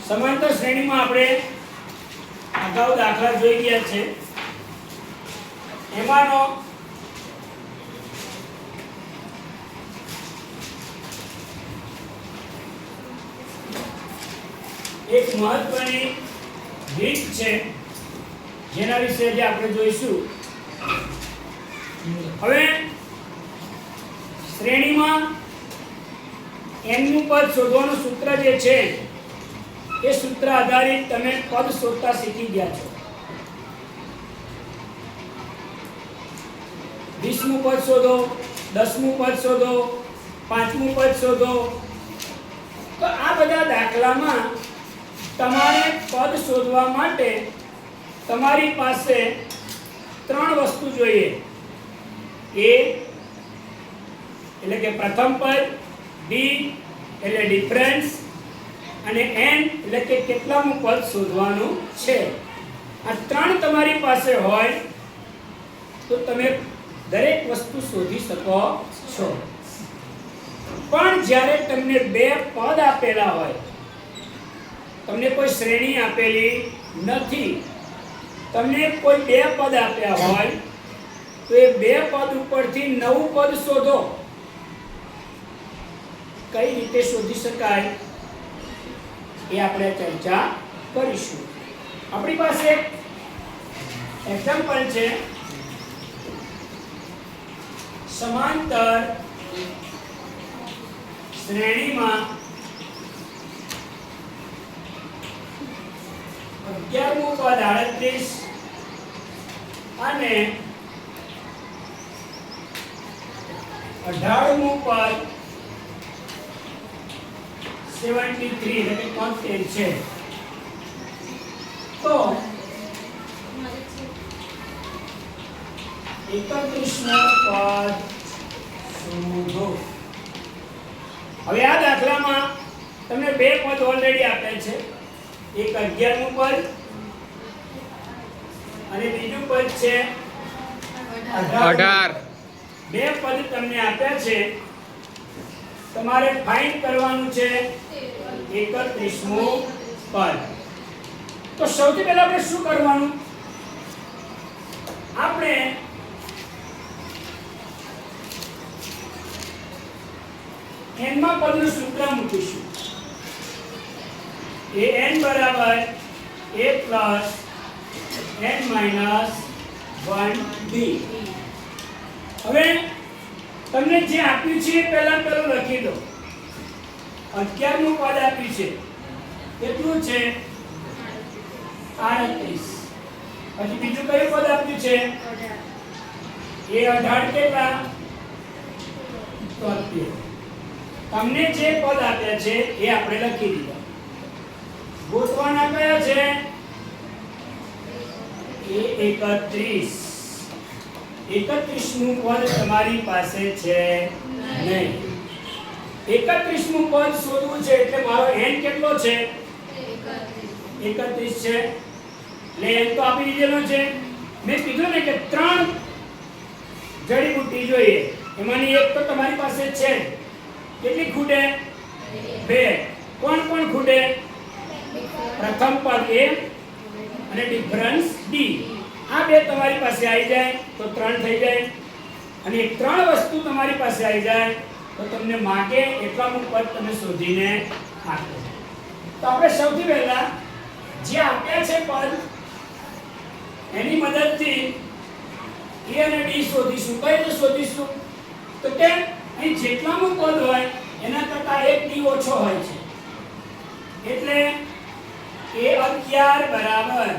સમાંતર શ્રેણીમાં આપણે અગાઉ દાખલા જોઈ ગયા છે. એમાંનો એક મહત્વની રીત છે જેના વિશે જે આપણે જોઈશું. હવે શ્રેણીમાં n નું પદ શોધવાનું સૂત્ર જે છે એ સૂત્ર આધારિત તમે પદ શોધતા શીખી ગયા છો. 20મું પદ શોધો, 10મું પદ શોધો, 5મું પદ શોધો. તો આ બધા દાખલામાં તમારે પદ શોધવા માટે તમારી પાસે ત્રણ વસ્તુ જોઈએ. a એટલે કે પ્રથમ પદ, d એટલે ડિફરન્સ અને n એટલે કે કેટલામું પદ શોધવાનું છે. આ ત્રણ તમારી પાસે હોય તો તમે દરેક વસ્તુ શોધી શકો છો. પણ જ્યારે તમને બે પદ આપેલા હોય, તમને કોઈ શ્રેણી આપેલી નથી, તમને કોઈ બે પદ આપ્યા હોય તો એ બે પદ ઉપરથી નવું પદ શોધો. કઈ રીતે શોધી શકાય એ આપણે ચર્ચા કરીશું. આપણી પાસે એક એક્ઝામ્પલ છે. સમાંતર શ્રેણીમાં 11મું પદ 38 અને 18મું પદ 73 એટલે કે 73 છે. તો 31મું પદ શોધો. હવે આ દાખલામાં તમને બે પદ ઓલરેડી આપેલ છે. એક 11મું પદ અને બીજું પદ છે 18. બે પદ તમને આપ્યા છે. તમારે ફાઇન્ડ કરવાનું છે 31મું પદ. તો સૌથી પહેલા આપણે શું કરવાનું? આપણે n માં પદનું સૂત્ર મૂકીશું. an બરાબર a plus n minus 1d. હવે તમને જે આપ્યું છે એ પહેલા લખી દો. 11મું પદ આપ્યું છે કેટલું છે? 38. પછી બીજું કયું પદ આપ્યું છે? એ 18 કેટલા? 73. તમને જે પદ આપ્યા છે એ આપણે લખી દીધા. ગોઠવાના કયા છે? એ 31. 31મું પદ તમારી પાસે છે નહીં. 31મું પદ શોધવું છે એટલે મારો n કેટલો છે? 31 છે. એટલે n તો આપી દીધેલો છે. મેં કીધું ને કે ત્રણ જડીબુટ્ટી જોઈએ. એમાંની એક તો તમારી પાસે છે. કેટલી ખૂટે? બે. કોણ કોણ ખૂટે? પ્રથમ પદ a અને ડિફરન્સ d. આ બે તમારી પાસે આવી જાય તો 3 થઈ જાય. અને ત્રણ વસ્તુ તમારી પાસે આવી જાય તો તમને માંગે એટલાનું પદ તમે શોધીને આપો. તો આપણે સૌથી પહેલા જે આપ્યા છે પદ એની મદદથી a અને d શોધીશું. કઈ રીતે શોધીશું? તો કે અહીં જેટલાનું પદ હોય એના કરતા એક d ઓછો હોય છે. એટલે a11 બરાબર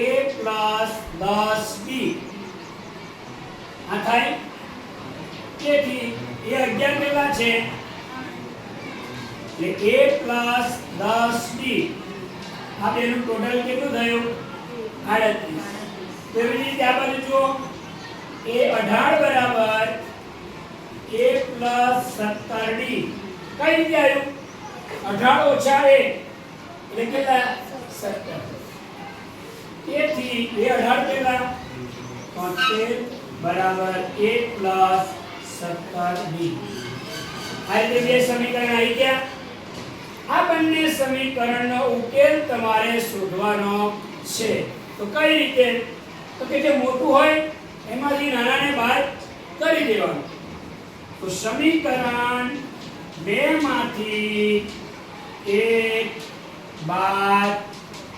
a પ્લસ 10d. આ થાય. તેથી a11 કેટલા છે? એટલે a પ્લસ 10d. આ બેનું ટોટલ કેટલું થયું? 38. તેવી રીતે આ બાજુ જુઓ. a18 બરાબર a પ્લસ 17d. કઈ રીતે આવ્યું? 18 ઓછા a એટલે કેટલા? 17. તેથી a18 કેટલા? 73 બરાબર a પ્લસ 17d. આ રીતે બે સમીકરણ આવી ગયા. આ બંને સમીકરણનો ઉકેલ તમારે શોધવાનો છે. તો કઈ રીતે? તો કે જે મોટું હોય એમાંથી નાનાને બાદ કરી દેવાનું. તો સમીકરણ 2 માંથી 1 બાદ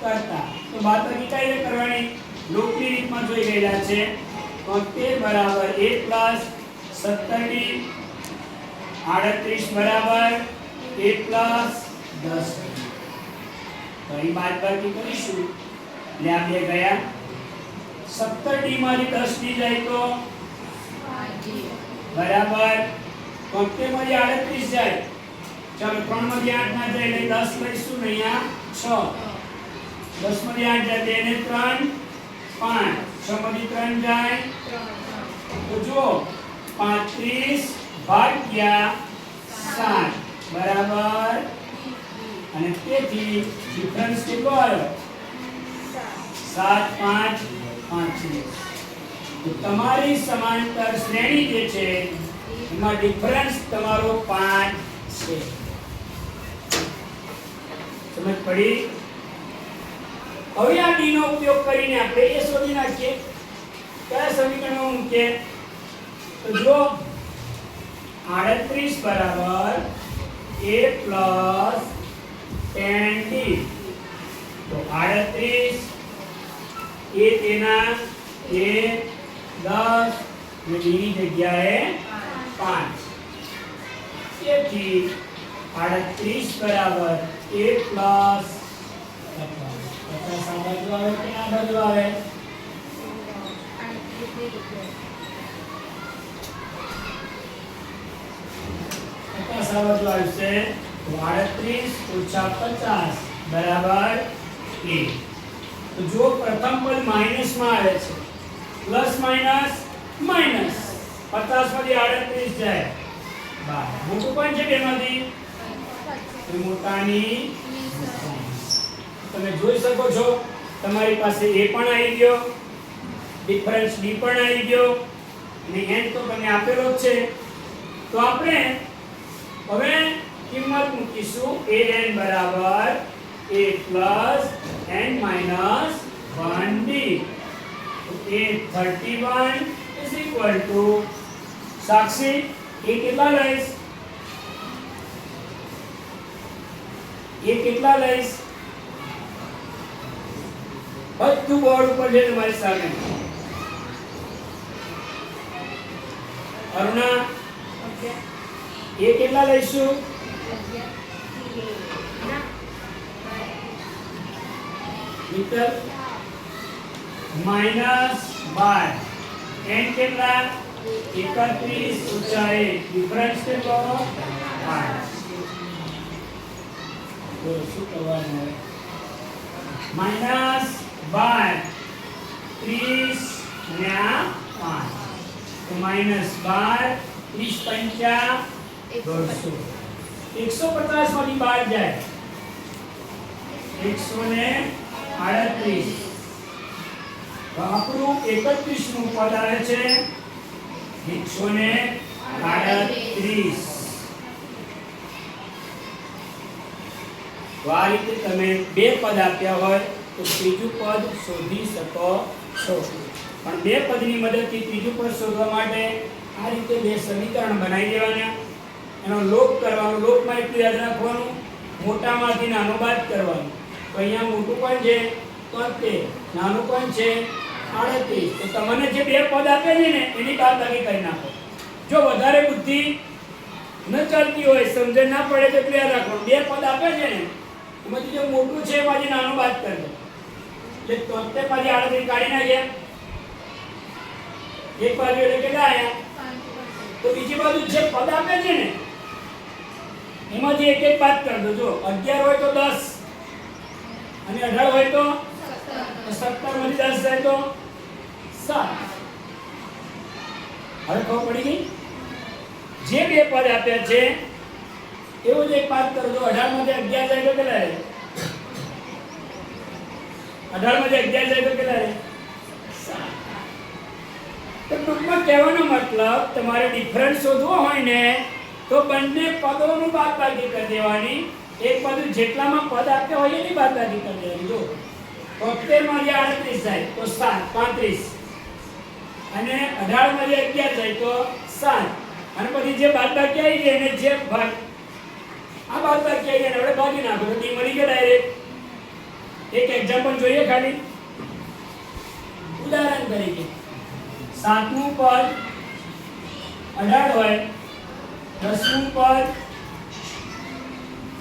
કરતા, તો બાદબાકી કઈ રીતે કરવાની? લોકની રીતમાં જોઈ ગયેલા છે. 73 બરાબર 1 પ્લસ 17d, 38 બરાબર 1 પ્લસ 10. તો અહીં બાદબાકી કરીશું એટલે આ બે ગયા. 17d માંથી 10d જાય તો બરાબર 73 માંથી 38 જાય. ચાલો 3 માંથી 8 ના જાય એટલે 10 લઈશું ને અહીંયા 6. 10 માંથી 8 જાય 2 ને 3 5. 6 માંથી 3 જાય તો જો 35 ભાગ્યા 7 બરાબર, અને તેથી ડિફરન્સ કેટલો આવ્યો? 7 5 35. તો તમારી સમાંતર શ્રેણી જે છે એમાં ડિફરન્સ તમારો 5 છે. સમજ પડી? હવે આ d નો ઉપયોગ કરીને આપણે એ શોધી નાખીએ. કયા સમીકરણમાં મૂકીએ? તો જો 38 બરાબર a પ્લસ 10d. તો 38 એ તેના a 10 ને d ની જગ્યાએ 5. તેથી 38 બરાબર a પ્લસ 50 આ બાજુ આવે કે આ બાજુ આવે? 50 આ બાજુ આવશે. તો 38 ઓછા 50 બરાબર 1. તો જો પ્રથમ પદ માઈનસ માં આવે છે, પ્લસ માઈનસ માઈનસ, 50 માંથી 38 જાય બહાર. મોટું પણ છે બેમાંથી એ મોટાની તમે જોઈ શકો છો. તમારી પાસે a પણ આવી ગયો, ડિફરન્સ d પણ આવી ગયો, અને n તો તમને આપેલો જ છે. તો આપણે હવે કિંમત મૂકીશું. an બરાબર a plus n minus 1d. તો a 31 is equal to Sakshi a કેટલા લઈશ? a કેટલા લઈશ? બધું બોર્ડ ઉપર છે તમારી સામે. અરુણા એ કેટલા લઈશું? મિત્ર માઈનસ 12. n કેટલા? 31 ઓછા 1. ડિફરન્સ કેટલો? 5. તો શું કરવાનું? માઈનસ 12 30 અને આ 5. તો માઈનસ 12 30 પંચા 150. 150 માંથી 12 જાય 138. તો આપણું 31 નું પદ આવે છે 138. તો આ રીતે તમે બે પદ આપ્યા હોય તો ત્રીજું પદ શોધી શકો છો. પણ બે પદની મદદથી ત્રીજું પદ શોધવા માટે આ રીતે બે સમીકરણ બનાવી દેવાના, એનો લોપ કરવાનો. લોપમાં એટલું યાદ રાખવાનું, મોટામાંથી નાનો બાદ કરવાનો. તો અહીંયા મોટું પણ છે 73, નાનું પણ છે 38. તો તમને જે બે પદ આપે છે ને એની બાદબાકી કરી નાખો. જો વધારે બુદ્ધિ ન ચાલતી હોય, સમજણ ના પડે તો એટલું યાદ રાખવાનું, બે પદ આપે છે ને એમાંથી જે મોટું છે એમાંથી નાનું બાદ કરી દો. એટલે 73 માંથી 38 કાઢી નાખ્યા. એક બાજુ એટલે કેટલા આયા? તો બીજી બાજુ જે પદ આપે છે ને એમાંથી એક એક બાદ કરી દો. જો 11 હોય તો 10 અને 18 હોય તો 17 માંથી 10 જાય તો 7. હવે ખબર પડી ગઈ? જે બે પદ આપ્યા છે એવો જ એક બાદ કરજો. 18 માંથી 11 જાય તો કેટલા રહે? 18 માંથી 11 જાય તો કેટલા રહે? 7. તો ટૂંકમાં કહેવાનો મતલબ તમારે ડિફરન્સ શોધવો હોય ને તો બંને પદોનું બાદબાકી કરી દેવાની. એક બાજુ જેટલામાં પદ આપ્યા હોય એની બાદબાકી કરી દેવાની. જો 73 માંથી 38 જાય તો 7 35 અને 18 માંથી 11 જાય તો 7 અને પછી જે બાદબાકી આવી જાય એને જે ભાગ આ બાદબાકી આવી જાય આપણે ભાગી નાખો તો ડી મળી ગયો ડાયરેક્ટ. એક એક્ઝામ્પલ જોઈએ ખાલી ઉદાહરણ તરીકે 7મું પદ 18 હોય 10મું પદ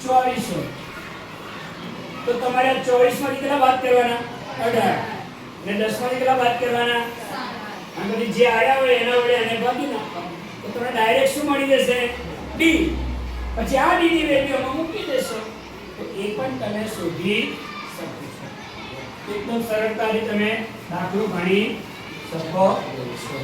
24 હોય તો તમારે 24 માંથી કેટલા બાદ કરવાના 18 અને 10 માંથી કેટલા બાદ કરવાના અને પછી જે આયા હોય એના વડે એને ભાગી નાખવાનું તો તમને ડાયરેક્ટ શું મળી જશે ડી. પછી આ ડી ની વેલ્યુ આમાં મૂકી દેશો તો એ પણ તમે શોધી શકો છો. એકદમ સરળતાથી તમે દાખલો ગણી શકો છો.